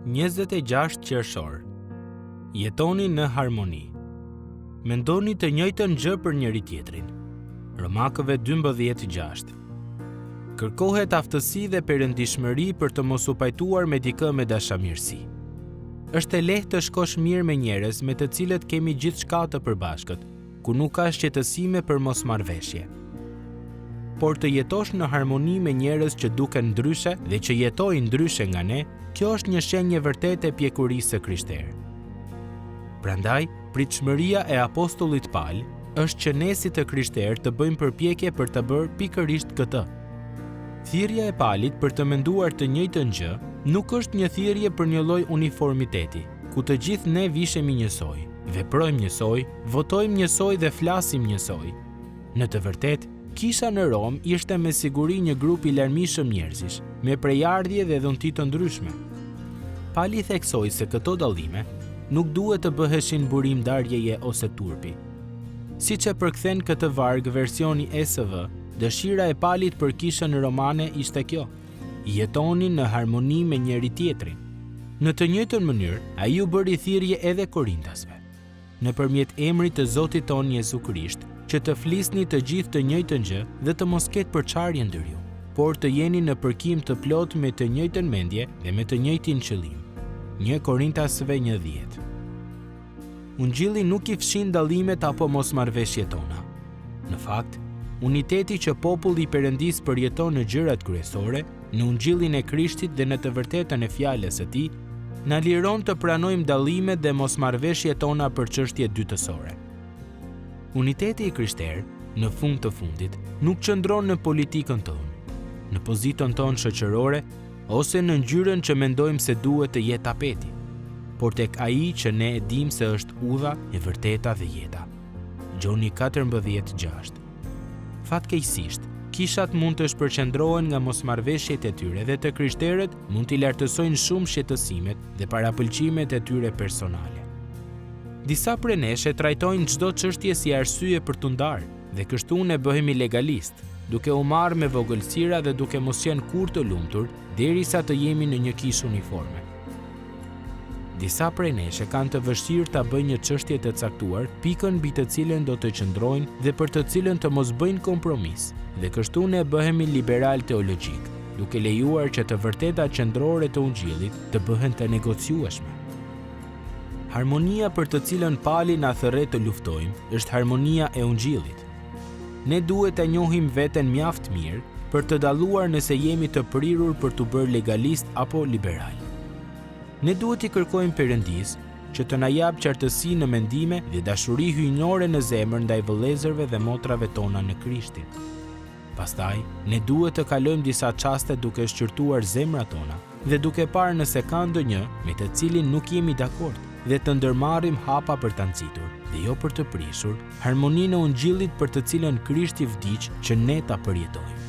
26 qershor. Jetoni në harmoni. Mendoni të njëjtën gjë për njëri tjetrin. Romakëve 12:6. Kërkohet aftësi dhe perëndishmëri për të mos u pajtuar me dikë me dashamirësi. Është e lehtë të shkosh mirë me njerëz me të cilët kemi gjithçka të përbashkët, ku nuk ka shqetësime për mosmarrveshje. Por të jetosh në harmoni me njerëz që duken ndryshe dhe që jetojnë ndryshe nga ne, kjo është një shenjë e vërtetë e pjekurisë së krishterë. Prandaj, pritshmëria e apostullit Paul është që ne si të krishterë të bëjmë përpjekje për të bërë pikërisht këtë. Thirrja e Paulit për të menduar të njëjtën gjë nuk është një thirrje për një lloj uniformiteti, ku të gjithë ne vishemi njësoj, veprojmë njësoj, votojmë njësoj dhe flasim njësoj. Në të vërtetë, kisha në Rom ishte me siguri një grup i larmishëm njerëzish, me prejardhje dhe dhunti të ndryshme. Pauli theksoi se këto dallime nuk duhet të bëheshin burim darjeje ose turpi. Siç e përkthen këtë varg versioni ESV, dëshira e Paulit për kishën romane ishte kjo: jetoni në harmoni me njëri tjetrin. Në të njëjtën mënyrë, ai u bëri thirrje edhe Korintasve. Nëpërmjet emrit të Zotit tonë Jezu Krisht, që të flisni të gjithë të njëjtën gjë dhe të mos ketë përçarje ndër ju, por të jeni në përkim të plot me të njëjtën mendje dhe me të njëjtin qëllim. 1 Korintasve 1:10. Ungjilli nuk i fshin dallimet apo mosmarrveshjet tona. Në fakt, uniteti që populli i Perëndis përjeton në gjërat kryesore, në ungjillin e Krishtit dhe në të vërtetën e fjalës së Tij, na liron të pranojmë dallimet dhe mosmarrveshjet tona për çështje dytësore. Uniteti i krishterë, në fund të fundit, nuk qëndron në politikën tonë, në pozitën tonë shoqërore ose në ngjyrën që mendojmë se duhet të jetë tapeti, por tek ai që ne e dimë se është udha, e vërteta dhe jeta. Gjoni 14:6. Fatkeqësisht, kishat mund të shpërqendrohen nga mosmarrveshjet e tyre dhe të krishterët mund t'i lartësojnë shumë shqetësimet dhe parapëlqimet e tyre personale. Disa prej nesh e trajtojnë çdo çështje si arsye për t'u ndarë dhe kështu ne bëhemi legalist, duke u marrë me vogëlsira dhe duke mos qenë kurrë të lumtur derisa të jemi në një kishë uniforme. Disa prej nesh kanë të vështirë ta bëjnë një çështje të caktuar, pikën mbi të cilën do të qëndrojnë dhe për të cilën të mos bëjnë kompromis, dhe kështu ne bëhemi liberal teologjik, duke lejuar që të vërtetat qendrore të ungjillit të bëhen të negociueshme. Harmonia për të cilën Pauli na thërret të luftojmë është harmonia e ungjillit. Ne duhet të njohim veten mjaft mirë për të dalluar nëse jemi të prirur për t'u bërë legalist apo liberal. Ne duhet t'i kërkojmë Perëndis që të na jap qartësi në mendime dhe dashuri hyjnore në zemër ndaj vëllezërve dhe motrave tona në Krishtin. Pastaj, ne duhet të kalojmë disa çaste duke shqyrtuar zemrat tona dhe duke parë nëse ka ndonjë me të cilin nuk jemi dakord dhe të ndërmarrim hapa për ta nxitur dhe jo për të prishur harmoninë e ungjillit për të cilën Krishti vdiq që ne ta përjetojmë.